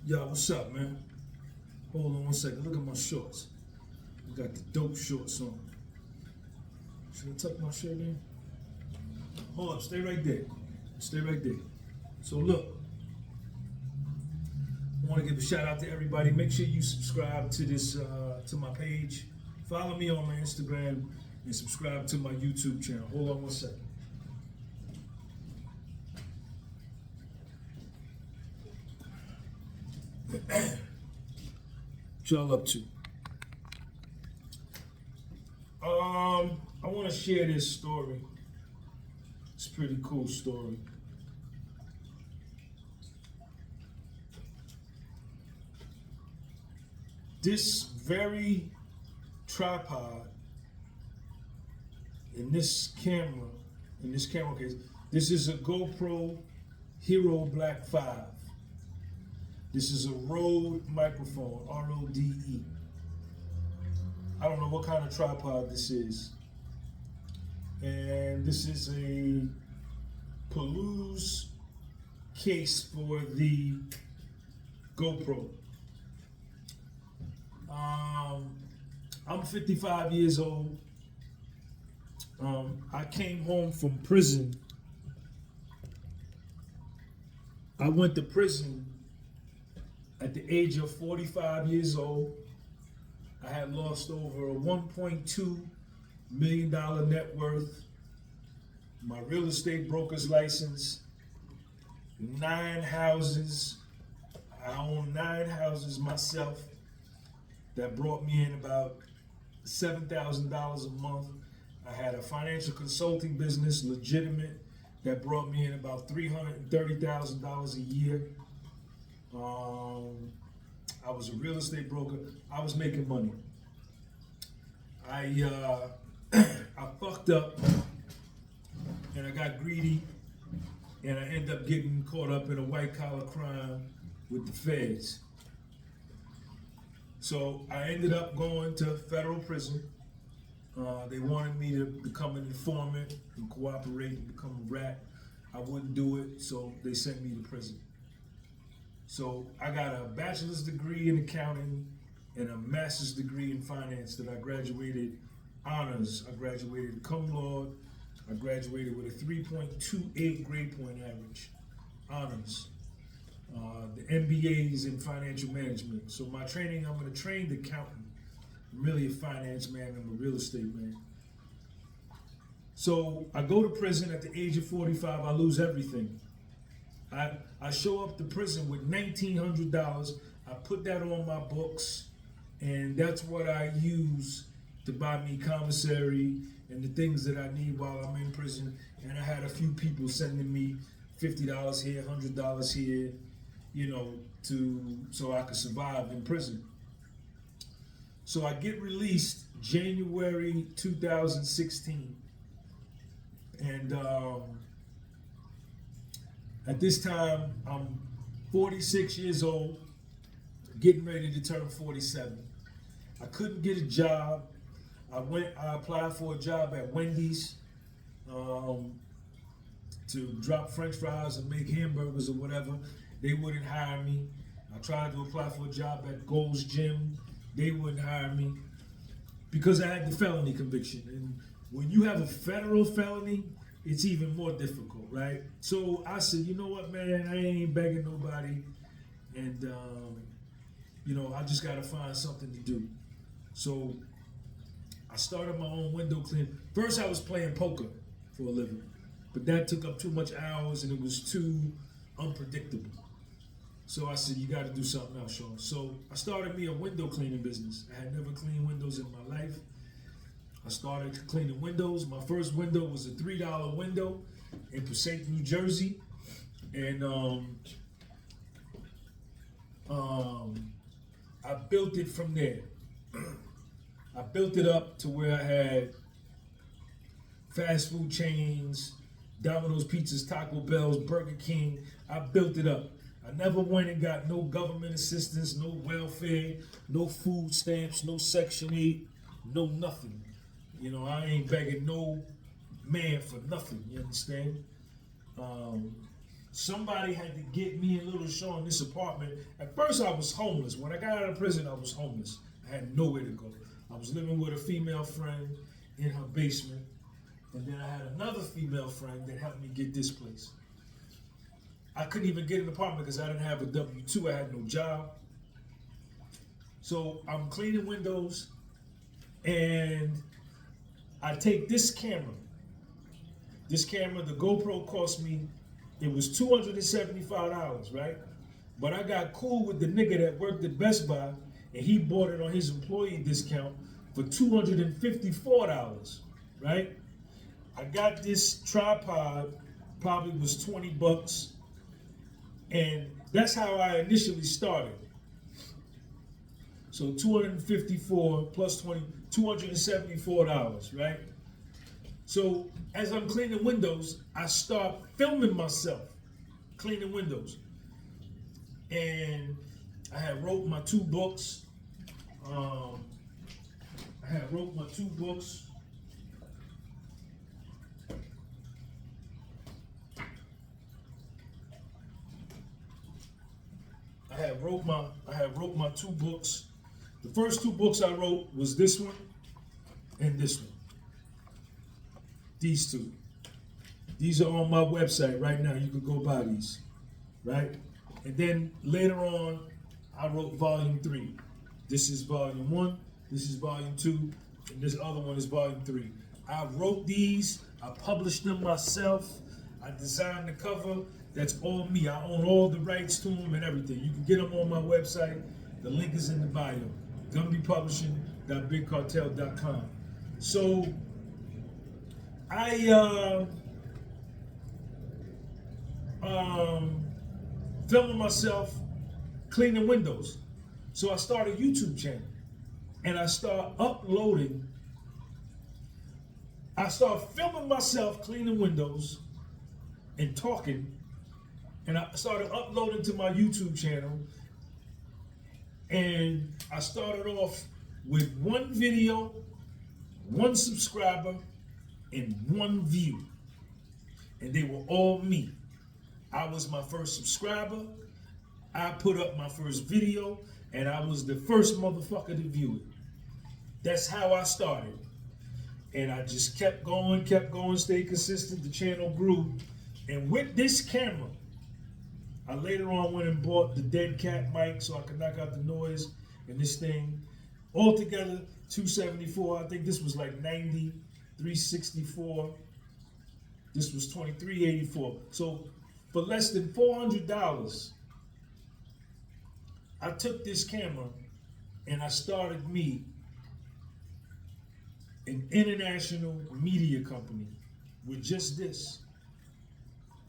Yo, what's up, man? Hold on one second. Look at my shorts. I got the dope shorts on. Should I tuck my shirt in? Hold up, stay right there. Stay right there. So look, I want to give a shout out to everybody. Make sure you subscribe to this, to my page. Follow me on my Instagram and subscribe to my YouTube channel. Hold on one second. What y'all up to? I want to share this story. It's a pretty cool story. This very tripod in this camera case, this is a GoPro Hero Black 5. This is a Rode microphone, R-O-D-E. I don't know what kind of tripod this is. And this is a Pelouse case for the GoPro. I'm 55 years old. I came home from prison. I went to prison at the age of 45 years old. I had lost over a $1.2 million net worth, my real estate broker's license, 9 houses. I own 9 houses myself. That brought me in about $7,000 a month. I had a financial consulting business, legitimate, that brought me in about $330,000 a year. I was a real estate broker. I was making money. I fucked up and I got greedy and I ended up getting caught up in a white collar crime with the feds. So I ended up going to federal prison. They wanted me to become an informant and cooperate and become a rat. I wouldn't do it, so they sent me to prison. So I got a bachelor's degree in accounting and a master's degree in finance that I graduated honors. I graduated cum laude. I graduated with a 3.28 grade point average, honors. The MBA's in financial management. So my training, I'm a trained accountant. I'm really a finance man. I'm a real estate man. So I go to prison at the age of 45. I lose everything. I show up to prison with $1,900. I put that on my books, and that's what I use to buy me commissary and the things that I need while I'm in prison. And I had a few people sending me $50 here, $100 here, so I could survive in prison. So I get released January 2016, and at this time I'm 46 years old, getting ready to turn 47. I couldn't get a job. I applied for a job at Wendy's to drop French fries and make hamburgers or whatever. They wouldn't hire me. I tried to apply for a job at Gold's Gym. They wouldn't hire me because I had the felony conviction. And when you have a federal felony, it's even more difficult, right? So I said, you know what, man, I ain't begging nobody. And, I just got to find something to do. So I started my own window cleaning. First, I was playing poker for a living, but that took up too much hours and it was too unpredictable. So I said, you got to do something else, Sean. So I started me a window cleaning business. I had never cleaned windows in my life. I started cleaning windows. My first window was a $3 window in Passaic, New Jersey. And I built it from there. I built it up to where I had fast food chains, Domino's Pizzas, Taco Bell's, Burger King. I built it up. I never went and got no government assistance, no welfare, no food stamps, no Section 8, no nothing. I ain't begging no man for nothing, you understand? Somebody had to get me and Little Sean this apartment. At first, I was homeless. When I got out of prison, I was homeless. I had nowhere to go. I was living with a female friend in her basement. And then I had another female friend that helped me get this place. I couldn't even get an apartment because I didn't have a W-2. I had no job. So I'm cleaning windows, and I take this camera. This camera, the GoPro, cost me, it was $275, right? But I got cool with the nigga that worked at Best Buy, and he bought it on his employee discount for $254, right? I got this tripod, probably was 20 bucks, and that's how I initially started. So 254 plus 20, $274, right? So as I'm cleaning windows, I start filming myself cleaning windows. And I had wrote my two books. I had wrote my two books. I had wrote my two books. The first two books I wrote was this one and this one. These two. These are on my website right now. You can go buy these, right? And then later on, I wrote volume 3. This is volume 1, this is volume 2, and this other one is volume 3. I wrote these, I published them myself, I designed the cover. That's all me. I own all the rights to them and everything. You can get them on my website. The link is in the bio. Gunby Publishing.bigcartel.com. So I filming myself cleaning windows. So I started a YouTube channel, and I start uploading. I start filming myself cleaning windows and talking, and I started uploading to my YouTube channel. And I started off with one video, one subscriber, and one view. And they were all me. I was my first subscriber. I put up my first video, and I was the first motherfucker to view it. That's how I started. And I just kept going, stayed consistent. The channel grew. And with this camera, I later on went and bought the dead cat mic so I could knock out the noise and this thing. Altogether, $274. I think this was like $90, $364. This was $23.84. So for less than $400, I took this camera and I started me an international media company with just this.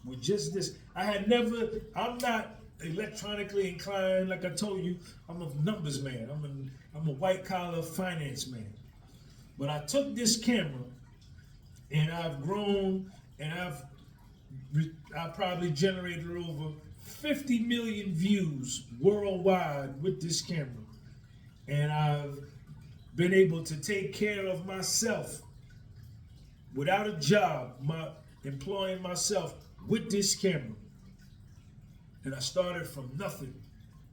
With just this. I'm not electronically inclined. Like I told you, I'm a numbers man. I'm a white collar finance man. But I took this camera and I've grown, and I probably generated over 50 million views worldwide with this camera. And I've been able to take care of myself without a job, employing myself with this camera. And I started from nothing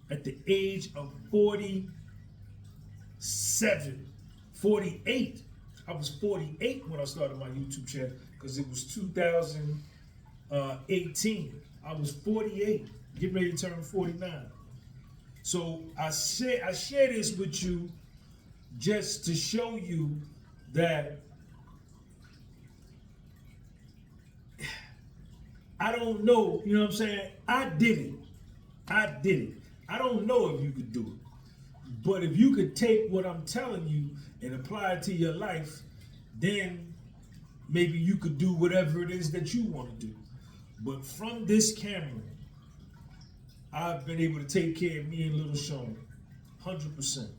at the age of 48. I was 48 when I started my YouTube channel because it was 2018. I was 48, getting ready to turn 49. So I share this with you just to show you that I don't know, you know what I'm saying? I did it. I don't know if you could do it. But if you could take what I'm telling you and apply it to your life, then maybe you could do whatever it is that you want to do. But from this camera, I've been able to take care of me and Little Sean 100%.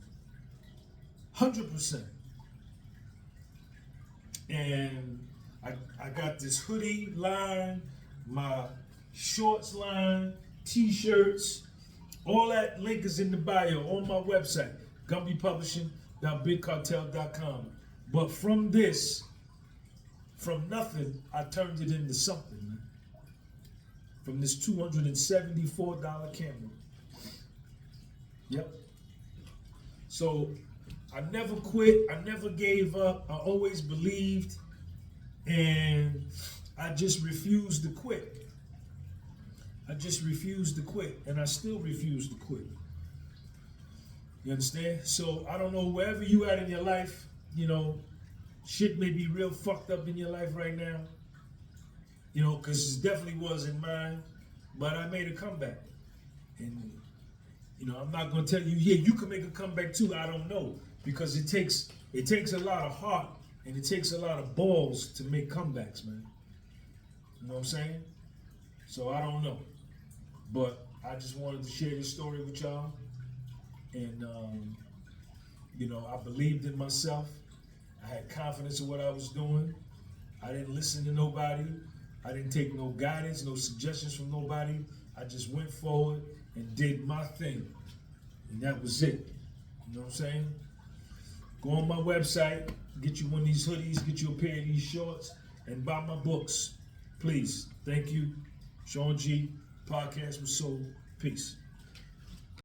100%. And I got this hoodie line, my shorts line, t-shirts, all that link is in the bio on my website, GumbyPublishing.bigcartel.com. But from this, from nothing, I turned it into something, man. from this $274 camera. Yep. So I never quit. I never gave up. I always believed, and I just refused to quit. I just refused to quit, and I still refuse to quit. You understand? So I don't know, wherever you at in your life, you know, shit may be real fucked up in your life right now. You know, because it definitely was in mine, but I made a comeback. And, you know, I'm not going to tell you, yeah, you can make a comeback too. I don't know, because it takes a lot of heart and it takes a lot of balls to make comebacks, man. You know what I'm saying? So I don't know. But I just wanted to share this story with y'all. And, you know, I believed in myself. I had confidence in what I was doing. I didn't listen to nobody. I didn't take no guidance, no suggestions from nobody. I just went forward and did my thing. And that was it. You know what I'm saying? Go on my website, get you one of these hoodies, get you a pair of these shorts, and buy my books. Please. Thank you. Sean G. Podcast with Soul. Peace.